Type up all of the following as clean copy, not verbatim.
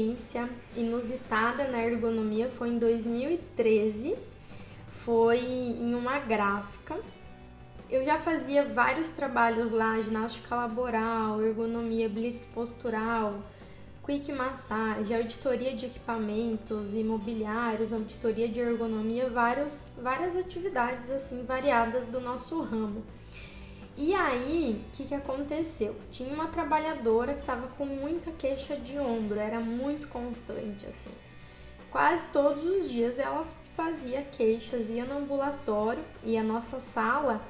experiência inusitada na ergonomia foi em 2013, foi em uma gráfica. Eu já fazia vários trabalhos lá, ginástica laboral, ergonomia blitz postural, quick massage, auditoria de equipamentos imobiliários, auditoria de ergonomia, várias atividades assim variadas do nosso ramo. E aí, o que aconteceu? Tinha uma trabalhadora que estava com muita queixa de ombro, era muito constante assim. Quase todos os dias ela fazia queixas, ia no ambulatório, e a nossa sala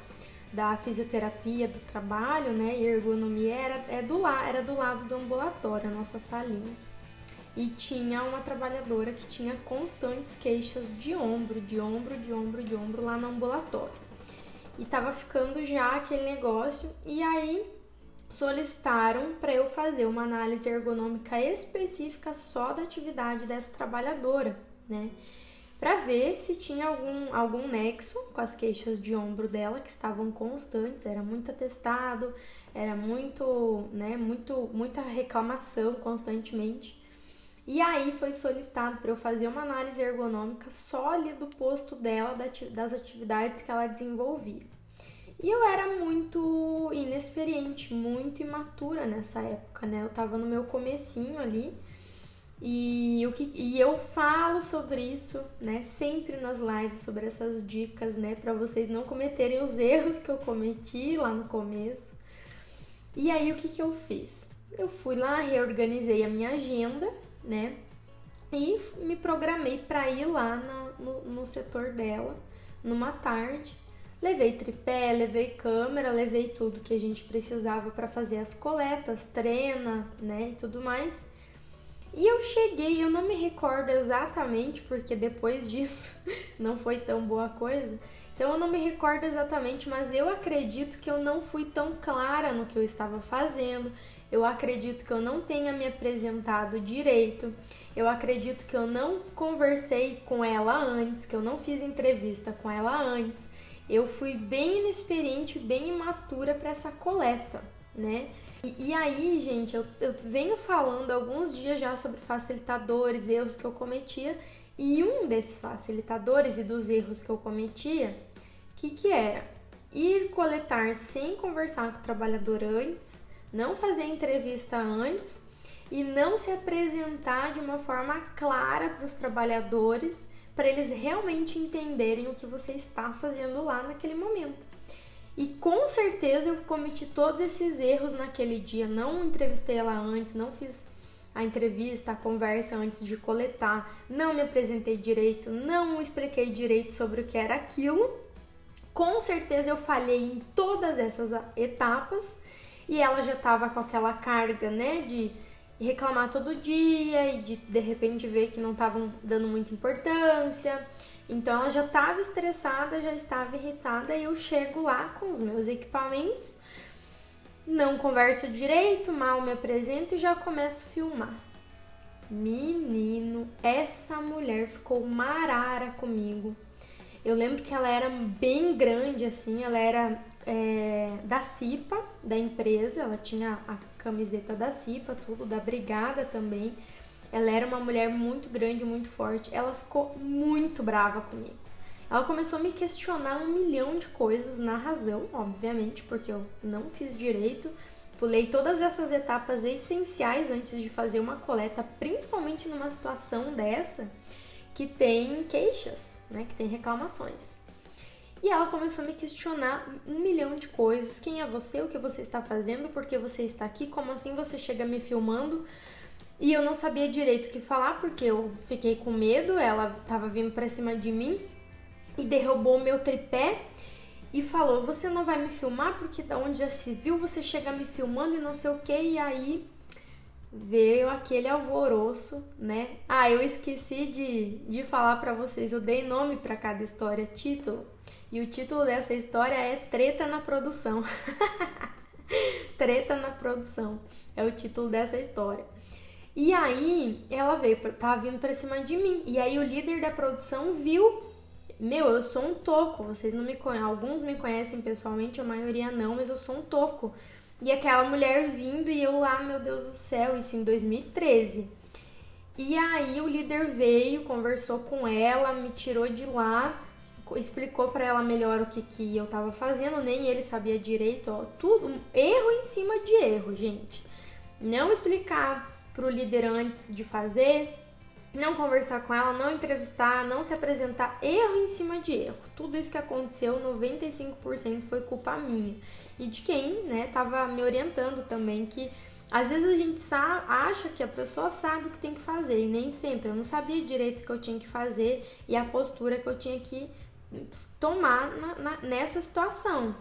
da fisioterapia, do trabalho, né, e ergonomia era do lado do ambulatório, a nossa salinha. E tinha uma trabalhadora que tinha constantes queixas de ombro lá no ambulatório. E tava ficando já aquele negócio, e aí solicitaram para eu fazer uma análise ergonômica específica só da atividade dessa trabalhadora, né? Para ver se tinha algum nexo com as queixas de ombro dela, que estavam constantes, era muito atestado, era muita reclamação constantemente. E aí foi solicitado para eu fazer uma análise ergonômica só ali do posto dela, das atividades que ela desenvolvia. E eu era muito inexperiente, muito imatura nessa época, né? Eu tava no meu comecinho ali. E eu falo sobre isso, né, sempre nas lives, sobre essas dicas, né, para vocês não cometerem os erros que eu cometi lá no começo. E aí, o que eu fiz? Eu fui lá, reorganizei a minha agenda, né, e me programei para ir lá no setor dela, numa tarde. Levei tripé, levei câmera, levei tudo que a gente precisava para fazer as coletas, treina, né, e tudo mais. E eu cheguei, eu não me recordo exatamente, porque depois disso não foi tão boa coisa. Então eu não me recordo exatamente, mas eu acredito que eu não fui tão clara no que eu estava fazendo. Eu acredito que eu não tenha me apresentado direito. Eu acredito que eu não conversei com ela antes, que eu não fiz entrevista com ela antes. Eu fui bem inexperiente, bem imatura para essa coleta, né? E aí, gente, eu venho falando há alguns dias já sobre facilitadores, erros que eu cometia, e um desses facilitadores e dos erros que eu cometia, que era ir coletar sem conversar com o trabalhador antes, não fazer entrevista antes e não se apresentar de uma forma clara para os trabalhadores, para eles realmente entenderem o que você está fazendo lá naquele momento. E com certeza eu cometi todos esses erros naquele dia, não entrevistei ela antes, não fiz a entrevista, a conversa antes de coletar, não me apresentei direito, não expliquei direito sobre o que era aquilo. Com certeza eu falhei em todas essas etapas e ela já estava com aquela carga, né, de reclamar todo dia e de repente ver que não estavam dando muita importância. Então ela já estava estressada, já estava irritada e eu chego lá com os meus equipamentos, não converso direito, mal me apresento e já começo a filmar. Menino, essa mulher ficou marara comigo. Eu lembro que ela era bem grande assim, ela era da CIPA, da empresa, ela tinha a camiseta da CIPA, tudo, da brigada também. Ela era uma mulher muito grande, muito forte. Ela ficou muito brava comigo. Ela começou a me questionar 1 milhão de coisas, na razão, obviamente, porque eu não fiz direito. Pulei todas essas etapas essenciais antes de fazer uma coleta, principalmente numa situação dessa, que tem queixas, né, que tem reclamações. E ela começou a me questionar 1 milhão de coisas. Quem é você? O que você está fazendo? Por que você está aqui? Como assim você chega me filmando? E eu não sabia direito o que falar, porque eu fiquei com medo, ela tava vindo pra cima de mim e derrubou o meu tripé e falou, você não vai me filmar porque da onde já se viu, você chega me filmando e não sei o que. E aí veio aquele alvoroço, né? Ah, eu esqueci de falar pra vocês, eu dei nome pra cada história, título. E o título dessa história é Treta na Produção. Treta na Produção é o título dessa história. E aí, ela tava vindo pra cima de mim. E aí, o líder da produção viu. Meu, eu sou um toco. Vocês não me conhecem. Alguns me conhecem pessoalmente, a maioria não, mas eu sou um toco. E aquela mulher vindo e eu lá, meu Deus do céu, isso em 2013. E aí o líder veio, conversou com ela, me tirou de lá, explicou para ela melhor o que eu tava fazendo, nem ele sabia direito, ó, tudo, erro em cima de erro, gente. Não explicar pro líder antes de fazer, não conversar com ela, não entrevistar, não se apresentar, erro em cima de erro. Tudo isso que aconteceu, 95% foi culpa minha. E de quem, né, tava me orientando também, que às vezes a gente acha que a pessoa sabe o que tem que fazer, e nem sempre. Eu não sabia direito o que eu tinha que fazer e a postura que eu tinha que tomar nessa situação.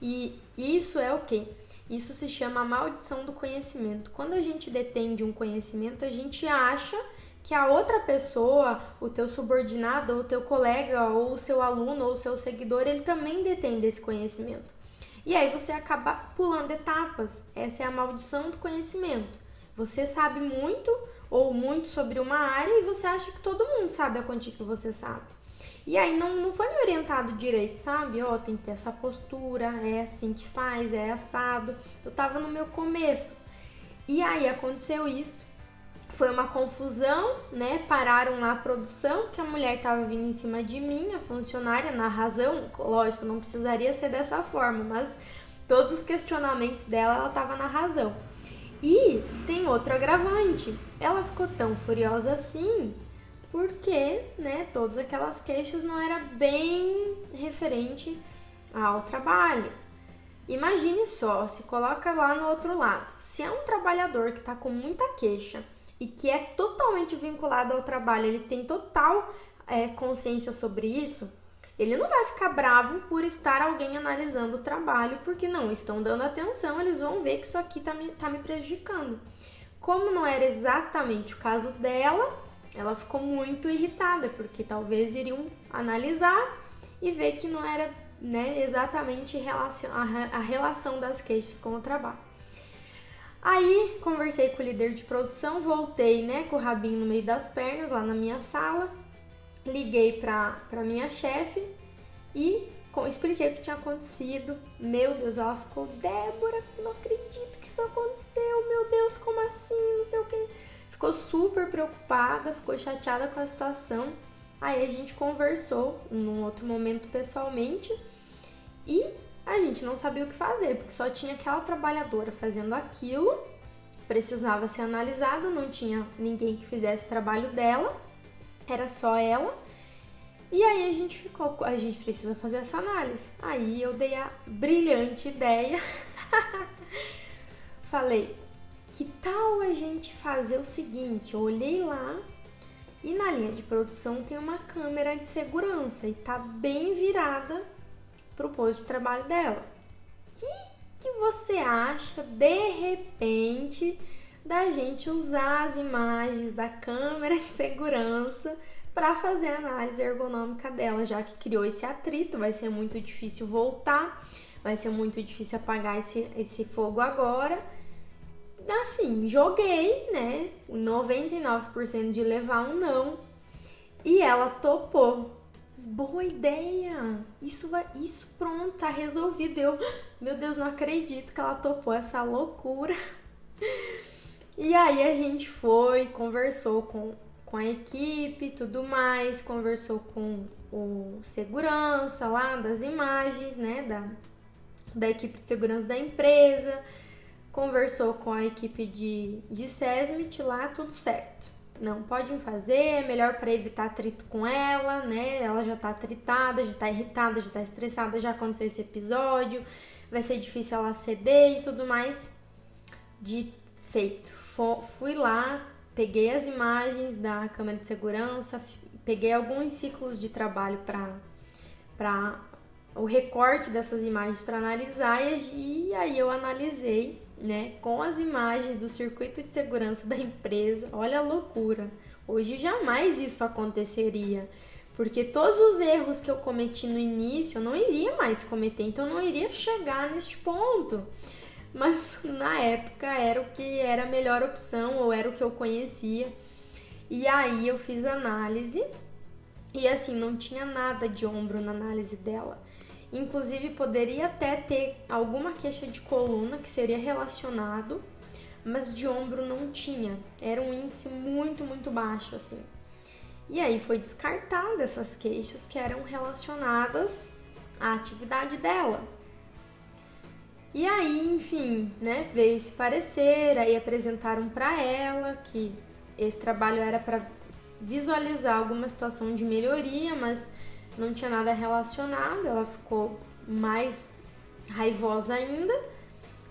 E isso é o quê? Isso se chama a maldição do conhecimento. Quando a gente detém de um conhecimento, a gente acha que a outra pessoa, o teu subordinado, ou o teu colega, ou o seu aluno, ou o seu seguidor, ele também detém desse conhecimento. E aí você acaba pulando etapas. Essa é a maldição do conhecimento. Você sabe muito ou muito sobre uma área e você acha que todo mundo sabe a quantia que você sabe. E aí não foi me orientado direito, sabe? Ó, tem que ter essa postura, é assim que faz, é assado. Eu tava no meu começo. E aí aconteceu isso. Foi uma confusão, né? Pararam lá a produção, que a mulher tava vindo em cima de mim, a funcionária, na razão. Lógico, não precisaria ser dessa forma, mas todos os questionamentos dela, ela tava na razão. E tem outro agravante. Ela ficou tão furiosa assim porque, né, todas aquelas queixas não era bem referente ao trabalho. Imagine só, se coloca lá no outro lado. Se é um trabalhador que está com muita queixa e que é totalmente vinculado ao trabalho, ele tem total consciência sobre isso, ele não vai ficar bravo por estar alguém analisando o trabalho, porque não estão dando atenção, eles vão ver que isso aqui tá me prejudicando. Como não era exatamente o caso dela, ela ficou muito irritada, porque talvez iriam analisar e ver que não era, né, exatamente a relação das queixas com o trabalho. Aí, conversei com o líder de produção, voltei, né, com o rabinho no meio das pernas, lá na minha sala, liguei pra minha chefe e expliquei o que tinha acontecido. Meu Deus, ela ficou, Débora, não acredito que isso aconteceu, meu Deus, como assim, não sei o que. Ficou super preocupada, ficou chateada com a situação. Aí a gente conversou num outro momento pessoalmente e a gente não sabia o que fazer, porque só tinha aquela trabalhadora fazendo aquilo, precisava ser analisado, não tinha ninguém que fizesse o trabalho dela, era só ela. E aí a gente precisa fazer essa análise. Aí eu dei a brilhante ideia, falei, que tal a gente fazer o seguinte? Eu olhei lá e na linha de produção tem uma câmera de segurança e tá bem virada pro posto de trabalho dela. Que você acha, de repente, da gente usar as imagens da câmera de segurança para fazer a análise ergonômica dela, já que criou esse atrito, vai ser muito difícil voltar, vai ser muito difícil apagar esse fogo agora. Assim, joguei, né, 99% de levar um não, e ela topou. Boa ideia! Isso pronto, tá resolvido. Meu Deus, não acredito que ela topou essa loucura. E aí a gente foi, conversou com a equipe, tudo mais, conversou com o segurança lá das imagens, né, da equipe de segurança da empresa, conversou com a equipe de SESMIT lá, tudo certo. Não, podem fazer, é melhor para evitar atrito com ela, né? Ela já tá atritada, já tá irritada, já tá estressada, já aconteceu esse episódio, vai ser difícil ela ceder e tudo mais. De feito, fui lá, peguei as imagens da câmera de segurança, peguei alguns ciclos de trabalho para o recorte dessas imagens para analisar e aí eu analisei, né, com as imagens do circuito de segurança da empresa. Olha a loucura. Hoje jamais isso aconteceria, porque todos os erros que eu cometi no início eu não iria mais cometer, então eu não iria chegar neste ponto. Mas na época era o que era a melhor opção, ou era o que eu conhecia. E aí eu fiz análise e assim, não tinha nada de ombro na análise dela. Inclusive poderia até ter alguma queixa de coluna que seria relacionado, mas de ombro não tinha. Era um índice muito, muito baixo, assim. E aí foi descartada essas queixas que eram relacionadas à atividade dela. E aí, enfim, né, veio esse parecer, aí apresentaram para ela que esse trabalho era para visualizar alguma situação de melhoria, mas não tinha nada relacionado, ela ficou mais raivosa ainda.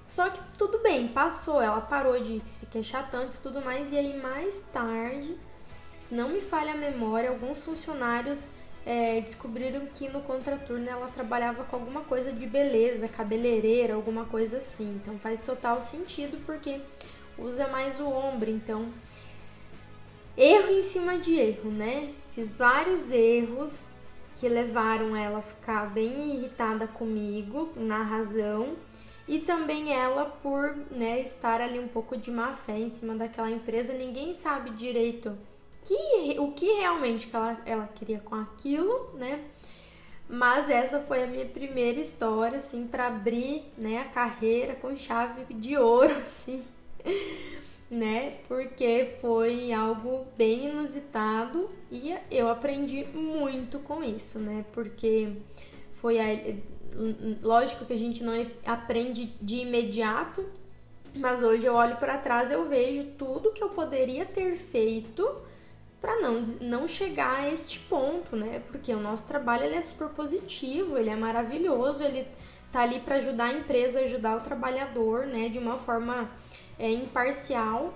Só que tudo bem, passou, ela parou de se queixar tanto e tudo mais, e aí mais tarde, se não me falha a memória, alguns funcionários descobriram que no contraturno ela trabalhava com alguma coisa de beleza, cabeleireira, alguma coisa assim. Então faz total sentido porque usa mais o ombro. Então, erro em cima de erro, né? Fiz vários erros que levaram ela a ficar bem irritada comigo, na razão. E também ela por, né, estar ali um pouco de má fé em cima daquela empresa. Ninguém sabe direito o que realmente que ela queria com aquilo, né? Mas essa foi a minha primeira história, assim, para abrir, né, a carreira com chave de ouro, assim, né? Porque foi algo bem inusitado e eu aprendi muito com isso, né? Porque lógico que a gente não aprende de imediato, mas hoje eu olho para trás e eu vejo tudo que eu poderia ter feito para não chegar a este ponto, né? Porque o nosso trabalho ele é super positivo, ele é maravilhoso, ele tá ali para ajudar a empresa, ajudar o trabalhador, né? De uma forma imparcial.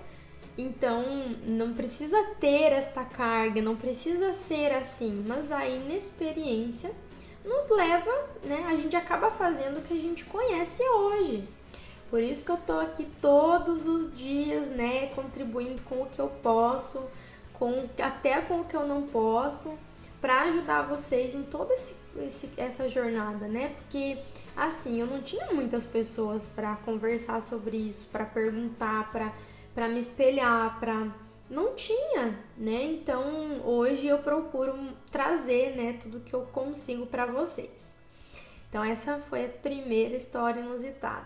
Então, não precisa ter esta carga, não precisa ser assim, mas a inexperiência nos leva, né? A gente acaba fazendo o que a gente conhece hoje. Por isso que eu tô aqui todos os dias, né? Contribuindo com o que eu posso, até com o que eu não posso, para ajudar vocês em toda essa jornada, né? Porque, assim, eu não tinha muitas pessoas para conversar sobre isso, para perguntar, para me espelhar, não tinha, né? Então, hoje eu procuro trazer, né, tudo que eu consigo para vocês. Então, essa foi a primeira história inusitada.